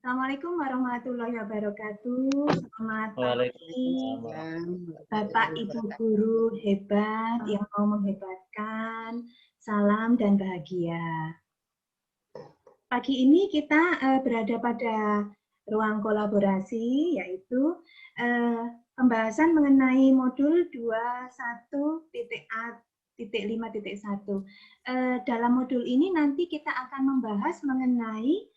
Assalamualaikum warahmatullahi wabarakatuh. Selamat pagi, Bapak Ibu guru hebat yang mau menghebatkan. Salam dan bahagia. Pagi ini kita berada pada ruang kolaborasi, yaitu pembahasan mengenai modul 21.A.5.1. Dalam modul ini nanti kita akan membahas mengenai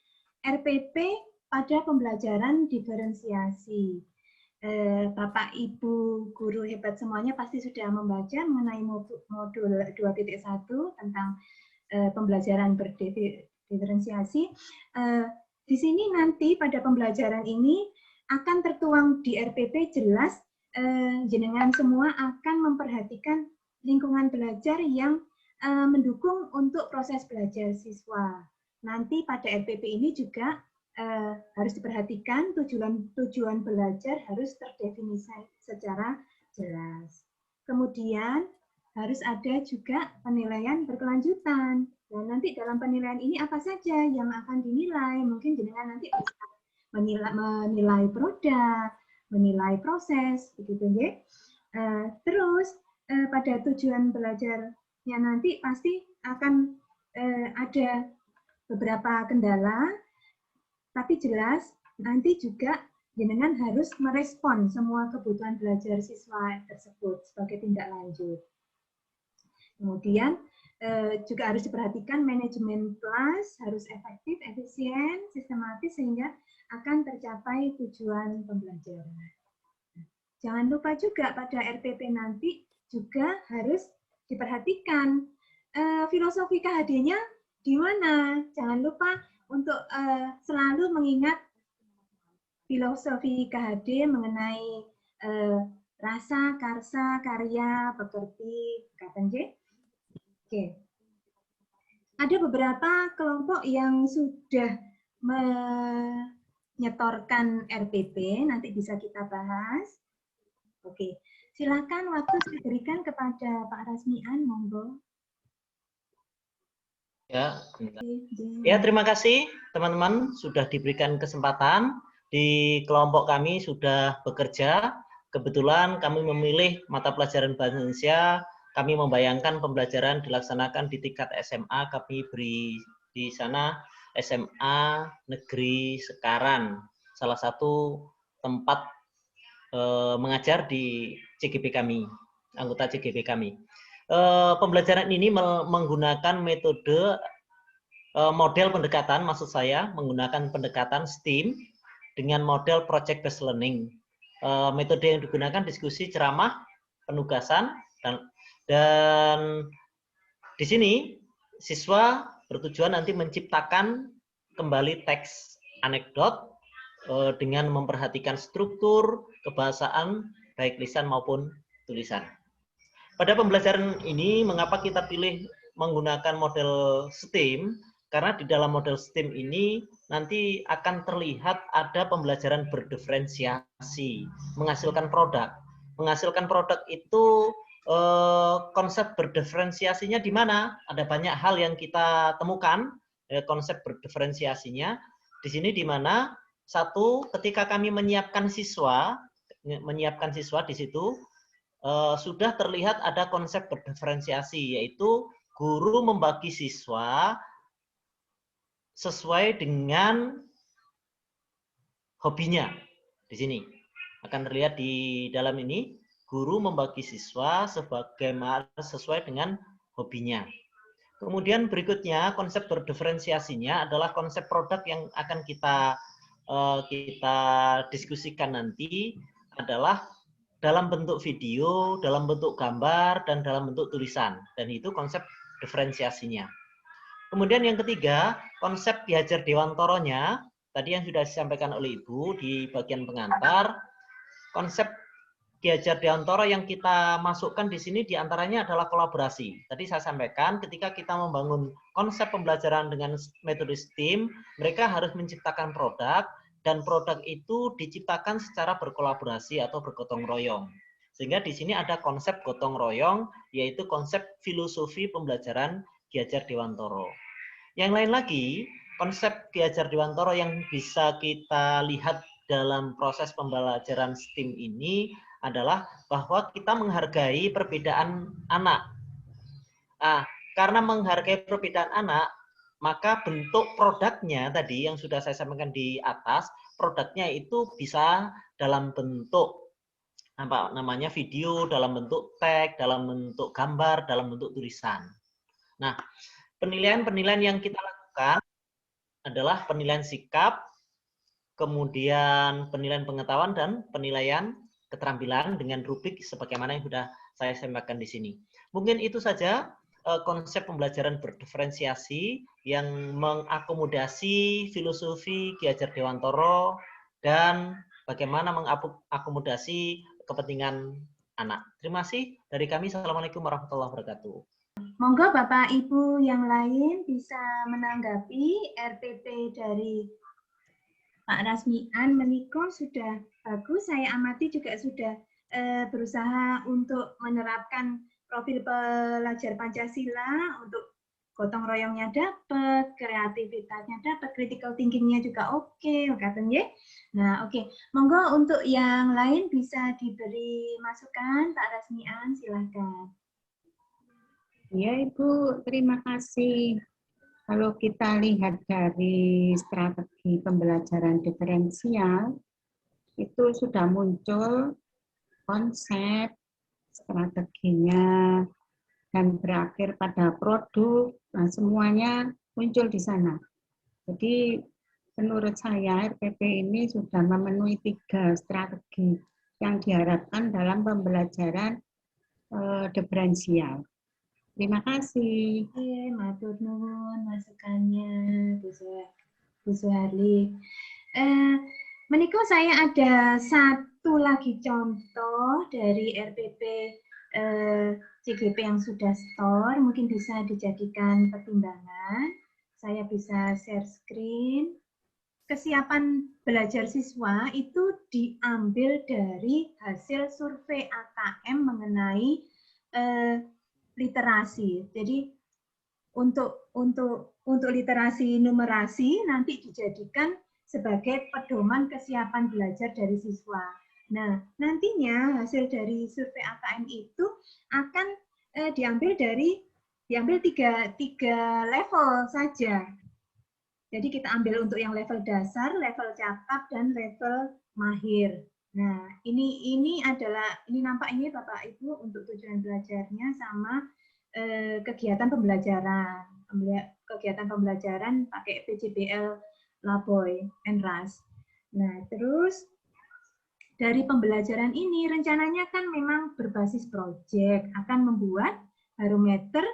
RPP pada pembelajaran diferensiasi. Bapak Ibu guru hebat semuanya pasti sudah membaca mengenai modul 2.1 tentang pembelajaran berdiferensiasi. Di sini nanti pada pembelajaran ini akan tertuang di RPP jelas jenengan semua akan memperhatikan lingkungan belajar yang mendukung untuk proses belajar siswa. Nanti pada RPP ini juga harus diperhatikan tujuan belajar harus terdefinisi secara jelas. Kemudian harus ada juga penilaian berkelanjutan. Dan nanti dalam penilaian ini apa saja yang akan dinilai? Mungkin jenengan nanti bisa menilai produk, menilai proses, begitu ya. Terus pada tujuan belajarnya nanti pasti akan ada beberapa kendala, tapi jelas nanti juga jenengan harus merespon semua kebutuhan belajar siswa tersebut sebagai tindak lanjut. Kemudian juga harus diperhatikan manajemen kelas harus efektif, efisien, sistematis sehingga akan tercapai tujuan pembelajaran. Jangan lupa juga pada RPP nanti juga harus diperhatikan filosofi KHD-nya di mana. Jangan lupa untuk selalu mengingat filosofi KHD mengenai rasa, karsa, karya, pekerti, kata J. Oke. Ada beberapa kelompok yang sudah menyetorkan RPP, nanti bisa kita bahas. Oke, silakan waktu saya berikan kepada Pak Rasmian, monggo. Ya, terima kasih teman-teman sudah diberikan kesempatan. Di kelompok kami sudah bekerja. Kebetulan kami memilih mata pelajaran Bahasa Indonesia. Kami membayangkan pembelajaran dilaksanakan di tingkat SMA. Kami beri di sana SMA Negeri Sekaran, salah satu tempat mengajar di CGP kami, anggota CGP kami. Pembelajaran ini menggunakan metode model pendekatan, maksud saya menggunakan pendekatan STEAM dengan model project based learning. Metode yang digunakan diskusi, ceramah, penugasan, dan di sini siswa bertujuan nanti menciptakan kembali teks anekdot dengan memperhatikan struktur kebahasaan baik lisan maupun tulisan. Pada pembelajaran ini mengapa kita pilih menggunakan model STEAM? Karena di dalam model STEAM ini nanti akan terlihat ada pembelajaran berdiferensiasi, menghasilkan produk. Menghasilkan produk itu konsep berdiferensiasinya di mana? Ada banyak hal yang kita temukan konsep berdiferensiasinya di sini, di mana satu, ketika kami menyiapkan siswa di situ sudah terlihat ada konsep berdiferensiasi, yaitu guru membagi siswa sesuai dengan hobinya. Di sini akan terlihat di dalam ini, guru membagi siswa sesuai dengan hobinya. Kemudian berikutnya konsep berdiferensiasinya adalah konsep produk yang akan kita diskusikan nanti adalah dalam bentuk video, dalam bentuk gambar, dan dalam bentuk tulisan. Dan itu konsep diferensiasinya. Kemudian yang ketiga, konsep diajar Dewantoronya, tadi yang sudah disampaikan oleh Ibu di bagian pengantar. Konsep diajar Dewantoro yang kita masukkan di sini diantaranya adalah kolaborasi. Tadi saya sampaikan ketika kita membangun konsep pembelajaran dengan metode STEAM, mereka harus menciptakan produk, dan produk itu diciptakan secara berkolaborasi atau bergotong royong. Sehingga di sini ada konsep gotong royong, yaitu konsep filosofi pembelajaran diajar Dewantoro. Yang lain lagi, konsep Ki Hajar Dewantara yang bisa kita lihat dalam proses pembelajaran STEAM ini adalah bahwa kita menghargai perbedaan anak. Nah, karena menghargai perbedaan anak, maka bentuk produknya tadi yang sudah saya sampaikan di atas, produknya itu bisa dalam bentuk apa namanya video, dalam bentuk teks, dalam bentuk gambar, dalam bentuk tulisan. Nah, penilaian-penilaian yang kita lakukan adalah penilaian sikap, kemudian penilaian pengetahuan dan penilaian keterampilan dengan rubrik sebagaimana yang sudah saya sampaikan di sini. Mungkin itu saja konsep pembelajaran berdiferensiasi yang mengakomodasi filosofi Ki Hajar Dewantara dan bagaimana mengakomodasi kepentingan anak. Terima kasih dari kami. Assalamualaikum warahmatullahi wabarakatuh. Monggo Bapak Ibu yang lain bisa menanggapi RPP dari Pak Rasmian. Menikah sudah bagus, saya amati juga sudah berusaha untuk menerapkan profil pelajar Pancasila, untuk gotong royongnya dapat, kreativitasnya dapat, critical thinkingnya juga oke, katanya. Nah, oke. Monggo untuk yang lain bisa diberi masukan, Pak Rasmian, silakan. Ya Ibu, terima kasih. Kalau kita lihat dari strategi pembelajaran diferensial, itu sudah muncul konsep, strateginya, dan berakhir pada produk, nah semuanya muncul di sana. Jadi menurut saya RPP ini sudah memenuhi 3 strategi yang diharapkan dalam pembelajaran diferensial. Terima kasih. Oke, matur nuwun masukannya Bu Suharli. Menika saya ada satu lagi contoh dari RPP CGP yang sudah store, mungkin bisa dijadikan pertimbangan. Saya bisa share screen. Kesiapan belajar siswa itu diambil dari hasil survei AKM mengenai literasi. Jadi untuk literasi numerasi nanti dijadikan sebagai pedoman kesiapan belajar dari siswa. Nah, nantinya hasil dari survei AKM itu akan diambil tiga level saja. Jadi kita ambil untuk yang level dasar, level cakap, dan level mahir. Nah, ini nampak ini Bapak Ibu untuk tujuan belajarnya sama kegiatan pembelajaran. Kegiatan pembelajaran pakai PJBL Laboy Enras. Nah, terus dari pembelajaran ini rencananya kan memang berbasis proyek, akan membuat barometer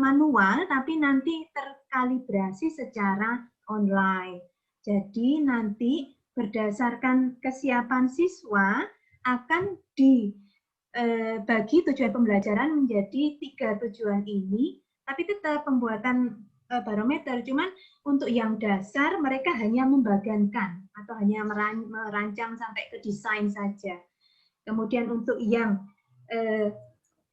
manual tapi nanti terkalibrasi secara online. Jadi nanti berdasarkan kesiapan siswa akan dibagi tujuan pembelajaran menjadi 3 tujuan ini, tapi tetap pembuatan barometer, cuman untuk yang dasar mereka hanya membagikan atau hanya merancang sampai ke desain saja. Kemudian untuk yang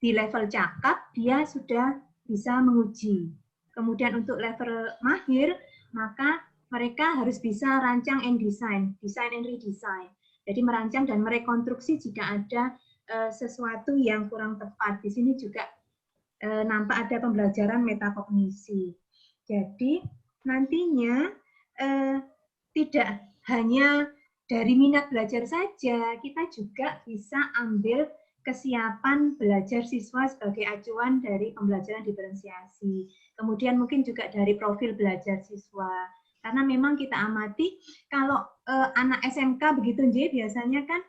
di level cakap dia sudah bisa menguji. Kemudian untuk level mahir, maka mereka harus bisa rancang and design and redesign. Jadi merancang dan merekonstruksi jika ada sesuatu yang kurang tepat. Di sini juga nampak ada pembelajaran metakognisi. Jadi nantinya tidak hanya dari minat belajar saja, kita juga bisa ambil kesiapan belajar siswa sebagai acuan dari pembelajaran diferensiasi. Kemudian mungkin juga dari profil belajar siswa. Karena memang kita amati kalau anak SMK begitu biasanya kan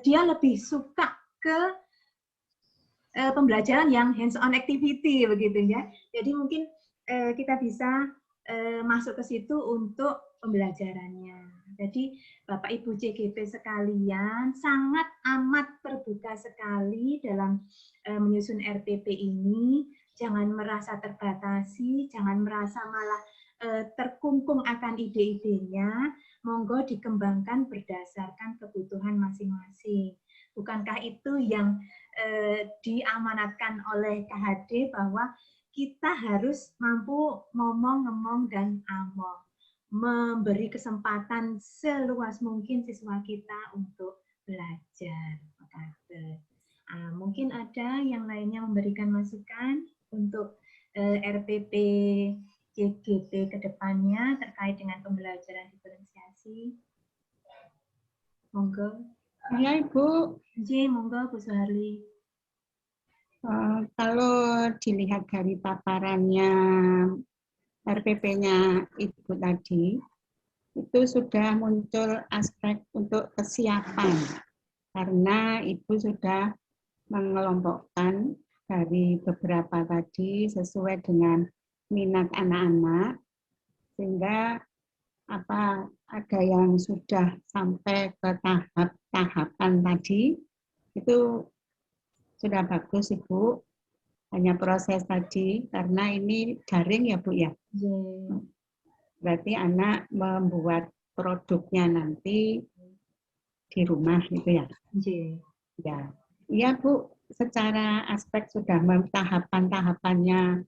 dia lebih suka ke pembelajaran yang hands-on activity begitu ya. Jadi mungkin kita bisa masuk ke situ untuk pembelajarannya. Jadi Bapak Ibu CGP sekalian sangat amat terbuka sekali dalam menyusun RPP ini. Jangan merasa terbatasi, jangan merasa malah terkungkung akan ide-idenya. Monggo dikembangkan berdasarkan kebutuhan masing-masing. Bukankah itu yang diamanatkan oleh KHD bahwa kita harus mampu ngomong, dan among, memberi kesempatan seluas mungkin siswa kita untuk belajar. Mungkin ada yang lainnya memberikan masukan untuk RPP JGP ke depannya terkait dengan pembelajaran diferensiasi. Monggo. Ya, Ibu. Monggo Bu Suharli. Kalau dilihat dari paparannya RPP-nya Ibu tadi, itu sudah muncul aspek untuk kesiapan. Karena Ibu sudah mengelompokkan dari beberapa tadi sesuai dengan minat anak-anak, sehingga ada yang sudah sampai ke tahapan tadi, itu sudah bagus Ibu. Hanya proses tadi, karena ini daring ya Bu ya. Berarti anak membuat produknya nanti di rumah gitu ya. Ya. Iya Bu, secara aspek sudah tahapan-tahapannya,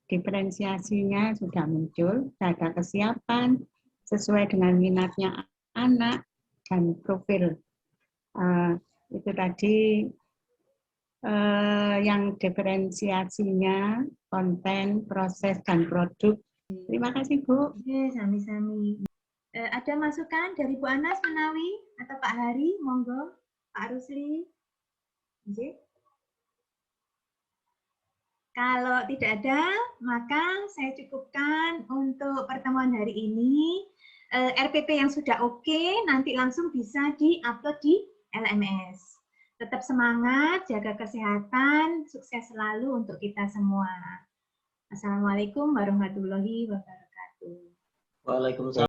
diferensiasinya sudah muncul, sudah ada kesiapan sesuai dengan minatnya anak dan profil. Itu tadi yang diferensiasinya, konten, proses, dan produk. Terima kasih Bu. Sami-sami. Ada masukan dari Bu Anas Menawi atau Pak Hari? Monggo, Pak Rusli. Kalau tidak ada, maka saya cukupkan untuk pertemuan hari ini. RPP yang sudah oke, nanti langsung bisa di-upload di LMS. Tetap semangat, jaga kesehatan, sukses selalu untuk kita semua. Assalamualaikum warahmatullahi wabarakatuh. Waalaikumsalam.